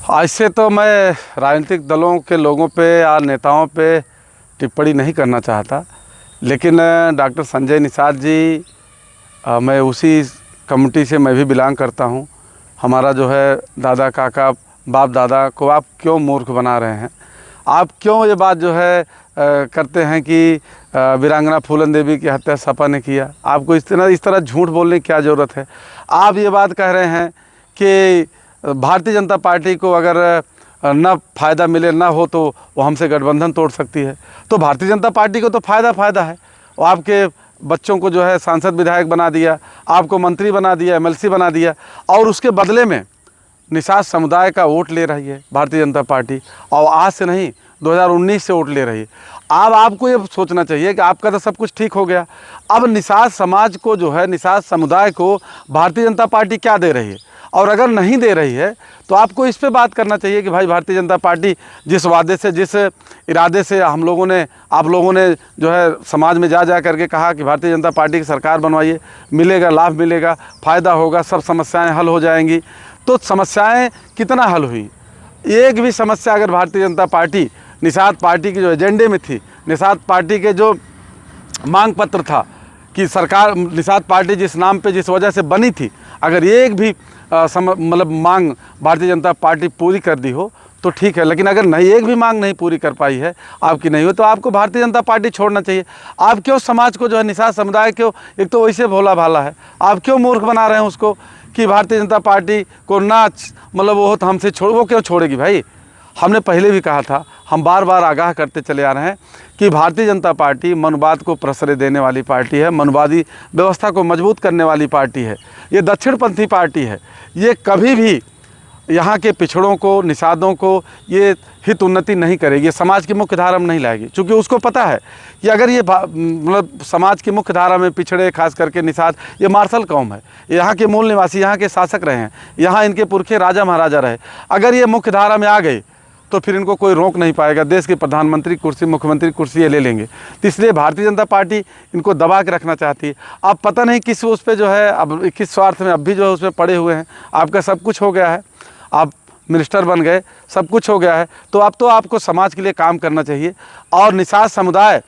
ऐसे तो मैं राजनीतिक दलों के लोगों पे या नेताओं पे टिप्पणी नहीं करना चाहता, लेकिन डॉक्टर संजय निषाद जी, मैं उसी कम्युनिटी से मैं भी बिलोंग करता हूँ। हमारा जो है दादा काका बाप दादा को आप क्यों मूर्ख बना रहे हैं? आप क्यों ये बात जो है करते हैं कि वीरांगना फूलन देवी की हत्या सपा ने किया? आपको इस तरह झूठ बोलने की क्या ज़रूरत है? आप ये बात कह रहे हैं कि भारतीय जनता पार्टी को अगर न फ़ायदा मिले ना हो तो वो हमसे गठबंधन तोड़ सकती है। तो भारतीय जनता पार्टी को तो फ़ायदा है। वो आपके बच्चों को जो है सांसद विधायक बना दिया, आपको मंत्री बना दिया, एमएलसी बना दिया, और उसके बदले में निषाद समुदाय का वोट ले रही है भारतीय जनता पार्टी। और आज से नहीं, 2019 से वोट ले रही है। अब आपको ये सोचना चाहिए कि आपका तो सब कुछ ठीक हो गया, अब निषाद समाज को जो है, निषाद समुदाय को भारतीय जनता पार्टी क्या दे रही है? और अगर नहीं दे रही है तो आपको इस पे बात करना चाहिए कि भाई भारतीय जनता पार्टी जिस वादे से, जिस इरादे से आप लोगों ने जो है समाज में जा करके कहा कि भारतीय जनता पार्टी की सरकार बनवाइए, मिलेगा, लाभ मिलेगा, फ़ायदा होगा, सब समस्याएं हल हो जाएंगी। तो समस्याएं कितना हल हुई? एक भी समस्या अगर भारतीय जनता पार्टी, निषाद पार्टी के जो एजेंडे में थी, निषाद पार्टी के जो मांग पत्र था कि सरकार, निषाद पार्टी जिस नाम पे, जिस वजह से बनी थी, अगर एक भी मतलब मांग भारतीय जनता पार्टी पूरी कर दी हो तो ठीक है। लेकिन अगर नहीं, एक भी मांग नहीं पूरी कर पाई है, आपकी नहीं हो, तो आपको भारतीय जनता पार्टी छोड़ना चाहिए। आप क्यों समाज को जो है, निषाद समुदाय क्यों, एक तो वैसे भोला भाला है, आप क्यों मूर्ख बना रहे हैं उसको कि भारतीय जनता पार्टी को ना मतलब वो तो हमसे छोड़, वो क्यों छोड़ेगी भाई? हमने पहले भी कहा था, हम बार बार आगाह करते चले आ रहे हैं कि भारतीय जनता पार्टी मनुवाद को प्रश्रय देने वाली पार्टी है, मनुवादी व्यवस्था को मजबूत करने वाली पार्टी है, ये दक्षिणपंथी पार्टी है। ये कभी भी यहाँ के पिछड़ों को, निषादों को ये हित उन्नति नहीं करेगी, ये समाज की मुख्य धारा में नहीं लाएगी, क्योंकि उसको पता है कि अगर ये मतलब समाज की मुख्य धारा में पिछड़े, खास करके निषाद, ये मार्शल कौम है, यहाँ के मूल निवासी, यहाँ के शासक रहे हैं, यहाँ इनके पुरखे राजा महाराजा रहे। अगर ये मुख्य धारा में आ गए तो फिर इनको कोई रोक नहीं पाएगा, देश की प्रधानमंत्री कुर्सी, मुख्यमंत्री कुर्सी ये ले लेंगे। तो इसलिए भारतीय जनता पार्टी इनको दबा के रखना चाहती है। अब पता नहीं किस उस पर जो है, अब किस स्वार्थ में अब भी जो है उस पर पड़े हुए हैं। आपका सब कुछ हो गया है, आप मिनिस्टर बन गए, सब कुछ हो गया है, तो अब तो आपको समाज के लिए काम करना चाहिए। और निषाद समुदाय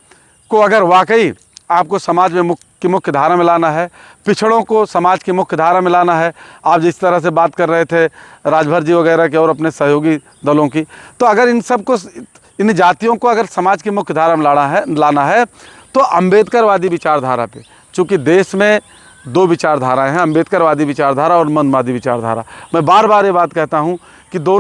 को अगर वाकई आपको समाज में मुख्य धारा में लाना है, पिछड़ों को समाज की मुख्य धारा में लाना है, आप जिस तरह से बात कर रहे थे राजभर जी वगैरह के और अपने सहयोगी दलों की, तो अगर इन सबको, इन जातियों को अगर समाज की मुख्य धारा में लाना है तो अम्बेडकरवादी विचारधारा पे, चूँकि देश में दो विचारधाराएँ हैं, अम्बेडकरवादी विचारधारा और मनवादी विचारधारा। मैं बार बार ये बात कहता हूँ कि दोनों